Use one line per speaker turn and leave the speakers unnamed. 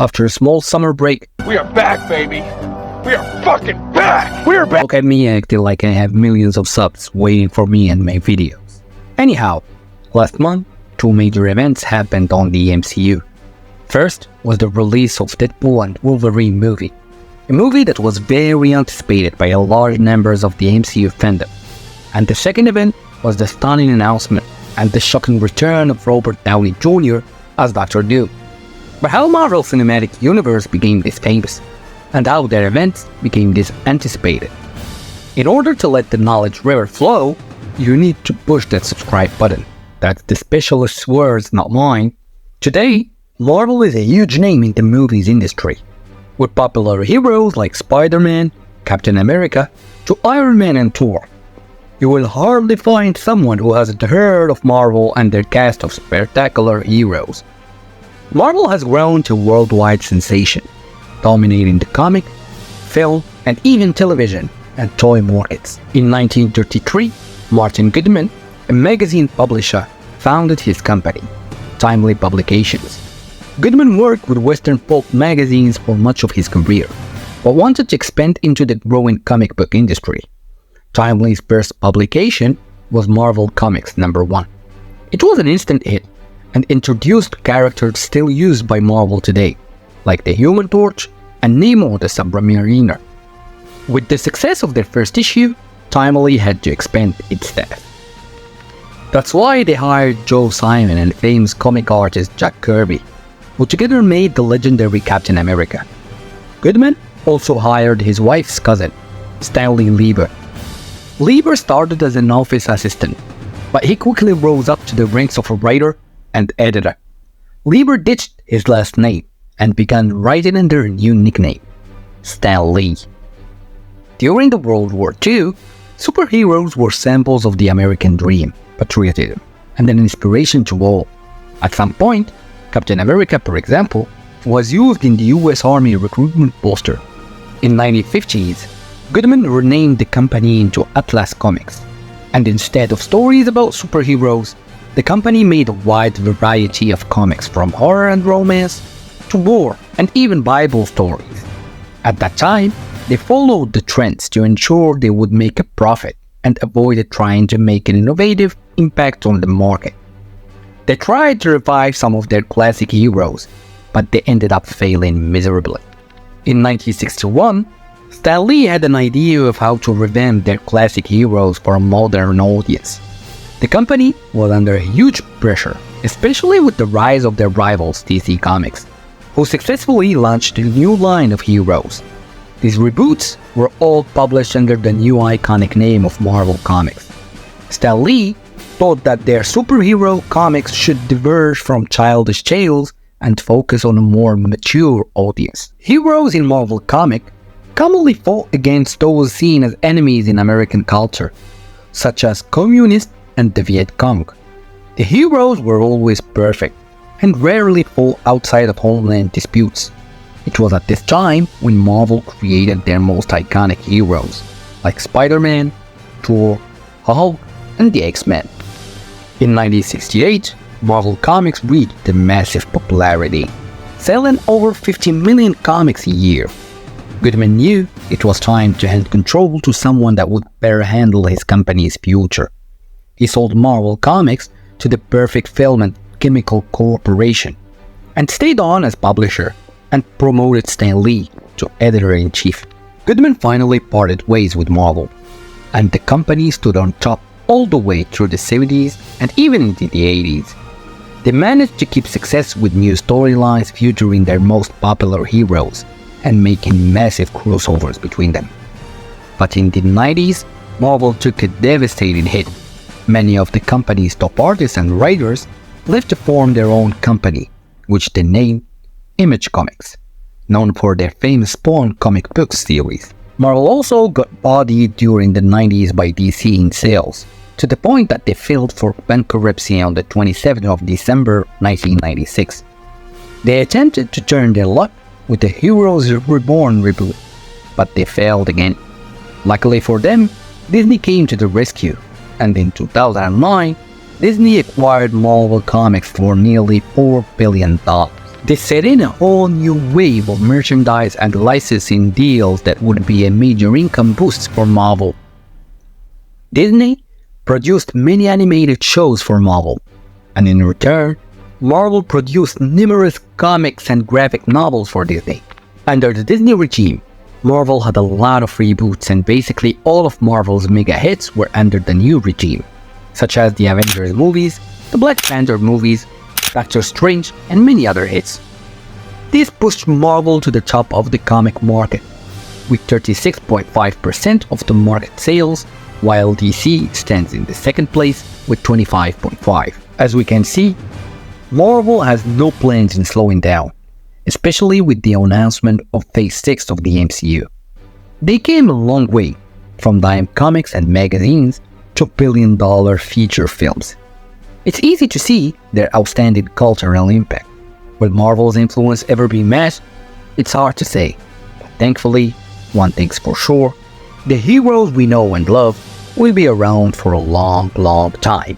After a small summer break,
We are back, baby. We are fucking back. We're back.
look at me acting like I have millions of subs waiting for me and my videos. Anyhow, last month, two major events happened on the MCU. First was the release of Deadpool and Wolverine movie, a movie that was very anticipated by a large numbers of the MCU fandom. And the second event was the stunning announcement and the shocking return of Robert Downey Jr. as Doctor Doom. But how Marvel Cinematic Universe became this famous, and how their events became this anticipated. In order to let the knowledge river flow, you need to push that subscribe button. That's the specialist's words, not mine. Today, Marvel is a huge name in the movies industry, with popular heroes like Spider-Man, Captain America, to Iron Man and Thor. You will hardly find someone who hasn't heard of Marvel and their cast of spectacular heroes. Marvel has grown to a worldwide sensation, dominating the comic, film, and even television and toy markets. In 1933, Martin Goodman, a magazine publisher, founded his company, Timely Publications. Goodman worked with Western pulp magazines for much of his career, but wanted to expand into the growing comic book industry. Timely's first publication was Marvel Comics #1. It was an instant hit and introduced characters still used by Marvel today, like the Human Torch and Nemo the Submariner. With the success of their first issue, Timely had to expand its staff. That's why they hired Joe Simon and famous comic artist Jack Kirby, who together made the legendary Captain America. Goodman also hired his wife's cousin, Stanley Lieber. Lieber started as an office assistant, but he quickly rose up to the ranks of a writer and editor. Lieber ditched his last name and began writing under a new nickname, Stan Lee. During the World War II, superheroes were samples of the American dream, patriotism, and an inspiration to all. At some point, Captain America, for example, was used in the US Army recruitment poster. In the 1950s, Goodman renamed the company into Atlas Comics, and instead of stories about superheroes, the company made a wide variety of comics from horror and romance to war and even Bible stories. At that time, they followed the trends to ensure they would make a profit and avoided trying to make an innovative impact on the market. They tried to revive some of their classic heroes, but they ended up failing miserably. In 1961, Stan Lee had an idea of how to revamp their classic heroes for a modern audience. The company was under huge pressure, especially with the rise of their rivals DC Comics, who successfully launched a new line of heroes. These reboots were all published under the new iconic name of Marvel Comics. Stan Lee thought that their superhero comics should diverge from childish tales and focus on a more mature audience. Heroes in Marvel Comics commonly fought against those seen as enemies in American culture, such as communists and the Viet Cong. The heroes were always perfect and rarely fought outside of homeland disputes. It was at this time when Marvel created their most iconic heroes, like Spider-Man, Thor, Hulk, and the X-Men. In 1968, Marvel Comics reached a massive popularity, selling over 50 million comics a year. Goodman knew it was time to hand control to someone that would better handle his company's future. He sold Marvel Comics to the Perfect Film and Chemical Corporation, and stayed on as publisher and promoted Stan Lee to editor-in-chief. Goodman finally parted ways with Marvel, and the company stood on top all the way through the 70s and even into the 80s. They managed to keep success with new storylines featuring their most popular heroes and making massive crossovers between them. But in the 90s, Marvel took a devastating hit. Many of the company's top artists and writers left to form their own company, which they named Image Comics, known for their famous Spawn comic book series. Marvel also got bodied during the 90s by DC in sales, to the point that they filed for bankruptcy on the 27th of December 1996. They attempted to turn their luck with the Heroes Reborn reboot, but they failed again. Luckily for them, Disney came to the rescue, and in 2009, Disney acquired Marvel Comics for nearly $4 billion. This set in a whole new wave of merchandise and licensing deals that would be a major income boost for Marvel. Disney produced many animated shows for Marvel, and in return, Marvel produced numerous comics and graphic novels for Disney. Under the Disney regime, Marvel had a lot of reboots, and basically all of Marvel's mega hits were under the new regime, such as the Avengers movies, the Black Panther movies, Doctor Strange, and many other hits. This pushed Marvel to the top of the comic market, with 36.5% of the market sales, while DC stands in the second place with 25.5%. As we can see, Marvel has no plans in slowing down, especially with the announcement of Phase 6 of the MCU. They came a long way, from dime comics and magazines to billion-dollar feature films. It's easy to see their outstanding cultural impact. Will Marvel's influence ever be matched? It's hard to say, but thankfully, one thing's for sure, the heroes we know and love will be around for a long, long time.